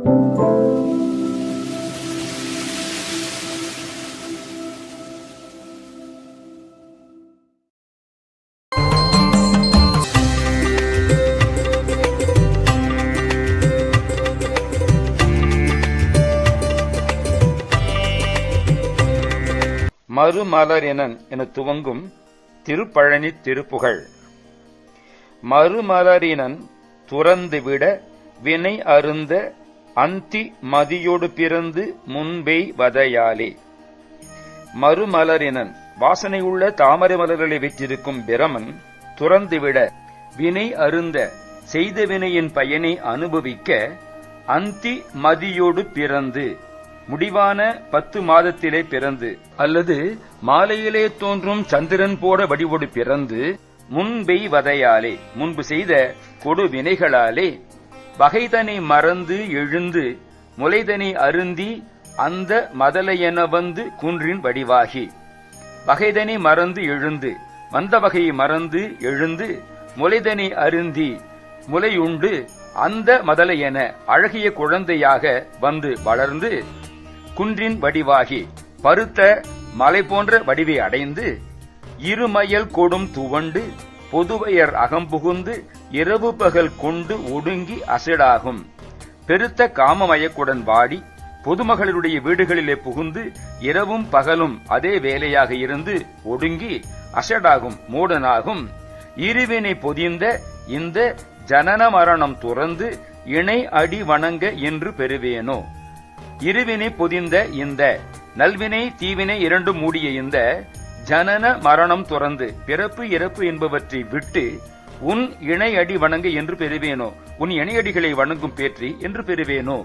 மறுமலரினன் என துவங்கும் திருப்பழனி திருப்புகழ். மறுமலரினன் துறந்துவிட வினை அருந்த அந்தி மதியொடு பிறந்து முன்பெய் வதையாலே. மறுமலரினன் வாசனையுள்ள தாமரை மலர்களை விற்றிருக்கும் பிரமன் துறந்துவிட வினை அருந்த செய்த வினையின் பயனை அனுபவிக்க அந்தி மதியோடு பிறந்து முடிவான 10 மாதத்திலே பிறந்து அல்லது மாலையிலே தோன்றும் சந்திரன் போட வடிவொடு பிறந்து முன்பெய் வதையாலே முன்பு செய்த கொடு வினைகளாலே வகைதனை மறந்து எழுந்து முளைதனை அருந்தி அந்த மதலையென வந்து குன்றின் வடிவாகி. வகைதனை மறந்து எழுந்து வந்த வகையை மறந்து எழுந்து முளைதனை அருந்தி முளையுண்டு அந்த மதலையென அழகிய குழந்தையாக வந்து வளர்ந்து குன்றின் வடிவாகி பருத்த மலை போன்ற வடிவை அடைந்து இருமயல் கொடும் துவண்டு பொதுவையர் அகம்புகுந்து இரவு பகல் கொண்டு ஒடுங்கி அசடாகும். பெருத்த காமமயக்குடன் வாடி பொதுமகளிருடைய வீடுகளிலே புகுந்து இரவும் பகலும் அதே வேலையாக இருந்து ஒடுங்கி அசடாகும் மூடனாகும். இருவினை பொதிந்த இந்த ஜனன மரணம் துறந்து இணை அடி வணங்க என்று பெறுவேனோ. இருவினை பொதிந்த இந்த நல்வினை தீவினை இரண்டும் மூடிய இந்த ஜனன மரணம் துறந்து பிறப்பு இறப்பு என்பவற்றை விட்டு உன் இணை அடி வணங்க என்று பெறுவேனோ. உன் இணையடிகளை வணங்கும் பேற்றி என்று பெறுவேனோ.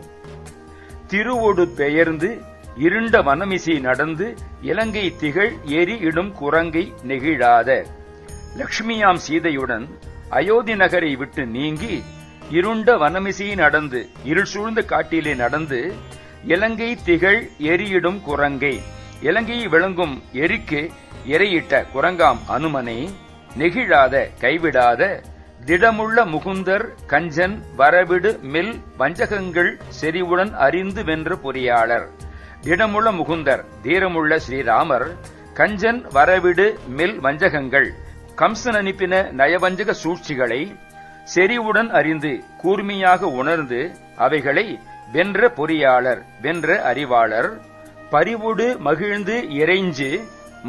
திருவோடு பெயர்ந்து இருண்ட வனமிசை நடந்து இலங்கை திகழ் எரி இடும் குரங்கை நெகிழாத. லட்சுமியாம் சீதையுடன் அயோத்தி நகரை விட்டு நீங்கி இருண்ட வனமிசையை நடந்து இருள் சூழ்ந்த காட்டிலே நடந்து இலங்கை திகழ் எரியிடும் குரங்கை இலங்கையை விளங்கும் எரிக்கு எரையிட்ட குரங்காம் அனுமனை நெகிழாத கைவிடாத திடமுள்ள முகுந்தர் கஞ்சன் வரவிடு மெல் வஞ்சகங்கள் செறிவுடன் அறிந்து வென்ற பொறியாளர். திடமுள்ள முகுந்தர் தீரமுள்ள ஸ்ரீராமர் கஞ்சன் வரவிடு மெல் வஞ்சகங்கள் கம்சன் அனுப்பின நயவஞ்சக சூழ்ச்சிகளை செறிவுடன் அறிந்து கூர்மையாக உணர்ந்து அவைகளை வென்ற பொறியாளர் வென்ற அறிவாளர். பரிவுடு மகிழ்ந்து இறைஞ்சு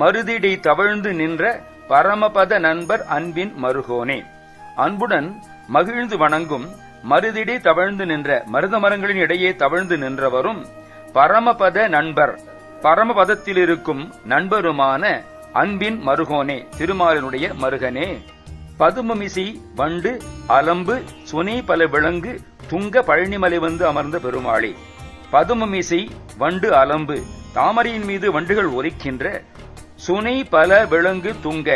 மருதிடை தவழ்ந்து நின்ற பரமபத நண்பர் அன்பின் மருகோனே. அன்புடன் மகிழ்ந்து வணங்கும் மருதிடை தவழ்ந்து நின்ற மருத மரங்களின் இடையே தவழ்ந்து நின்றவரும் பரமபத நண்பர் பரமபதத்தில் இருக்கும் நண்பருமான அன்பின் மருகோனே திருமாலினுடைய மருகனே. பதுமமிசி வண்டு அலம்பு சுனை பல விலங்கு துங்க பழனிமலை வந்து அமர்ந்த பெருமாளே. பதுமமிசை வண்டு அலம்பு தாமரையின் மீது வண்டுகள் ஒலிக்கின்ற சுனை பல விலங்கு துங்க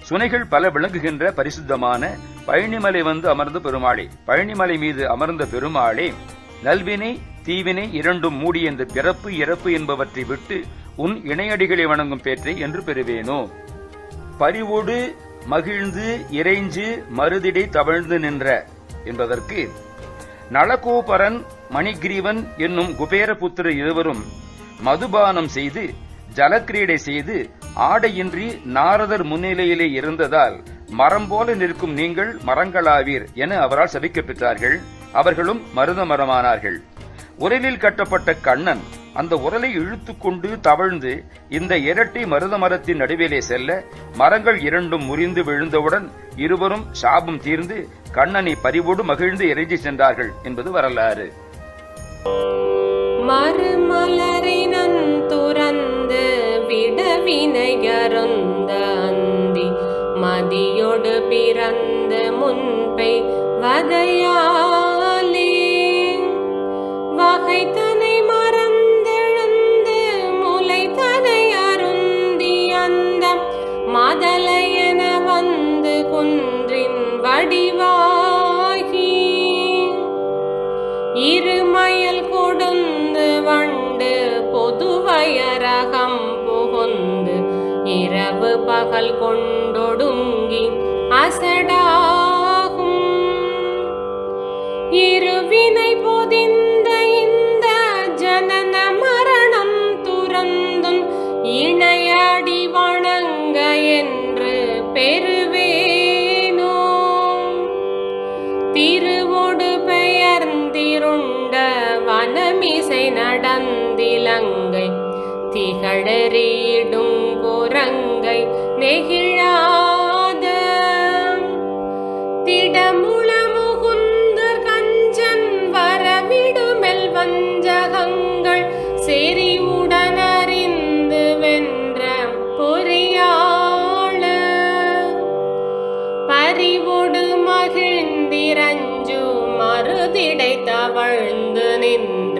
சுனைகள் பல விளங்குகின்ற பரிசுத்தமான பழனிமலை வந்து அமர்ந்த பெருமாளே. பழனிமலை மீது அமர்ந்த பெருமாளே, நல்வினை தீவினை இரண்டும் மூடிய இந்த பிறப்பு இறப்பு என்பவற்றை விட்டு உன் இணையடிகளை வணங்கும் பேற்றை என்று பெறுவேனோ. பரிவோடு மகிழ்ந்து இறைஞ்சு மருதிடை தவழ்ந்து நின்ற என்பதற்கு நளகோபரன் மணிகிரீவன் என்னும் குபேரபுத்திர இருவரும் மதுபானம் செய்து ஜலக்கிரீடை செய்து ஆடையின்றி நாரதர் முன்னிலையிலே இருந்ததால் மரம் போல நிற்கும் நீங்கள் மரங்களாவீர் என அவரால் சபிக்கப் பெற்றார்கள். அவர்களும் மருத மரமானார்கள். உரலில் கட்டப்பட்ட கண்ணன் அந்த உரலை இழுத்துக்கொண்டு தவழ்ந்து இந்த இரட்டை மருத மரத்தின் நடுவிலே செல்ல மரங்கள் இரண்டும் முறிந்து விழுந்தவுடன் இருவரும் சாபம் தீர்ந்து கண்ணனை பரிவோடு மகிழ்ந்து இறைஞ்சி சென்றார்கள் என்பது வரலாறு. மறுமலரினன் துறந்து விடவினையருந்த அந்தி மதியொடு பிறந்து முன்பை வதையாலே வகைதனை மறந்தெழுந்து முளைதனை அருந்தி அந்த மதலையென வந்து குன்றின் வடிவாகி இருமயல் கொடுந்து வண்டு பொதுவயரகம் புகுந்து இரவு பகல் கொண்டொடுங்கி அசடாகும். இருவினை பொதிந்த இணையடி வணங்க என்று பெறுவேனோ திருவொடு பெயர்ந்திருண்ட வனமிசை நடந்திலங்கை திகழறியிடும் குரங்கை நெகிழாத திடமுள முகுந்தர் கஞ்சன் வரவிடுமெல் வஞ்சகங்கள் செறிவுடனறிந்து வென்ற பொறியாள பறிவொடு மகிழ்ந்திரஞ்சு மறுதிடை தவழ்ந்து நின்ற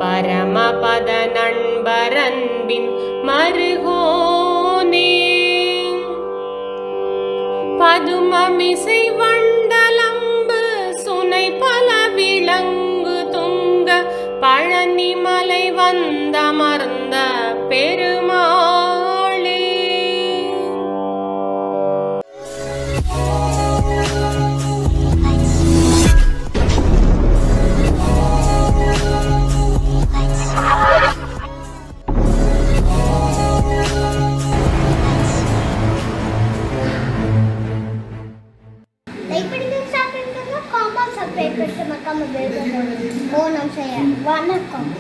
பரமபத நண்பரன்பின் மருகோனே பதுமமிசை வண்டலம்பு சுனை பல விளங்கு துங்க பழனிமலை வந்தமர்ந்த பெருமாளே. லைக் பண்ணுங்க, சப்ஸ்கிரைப் பண்ணுங்க, காமெண்ட் சப்ஸ்கிரைப் பண்ணுங்க, மறக்காம பெல் பட்டன் ஓ நம்ம செய்ய வணக்கம்.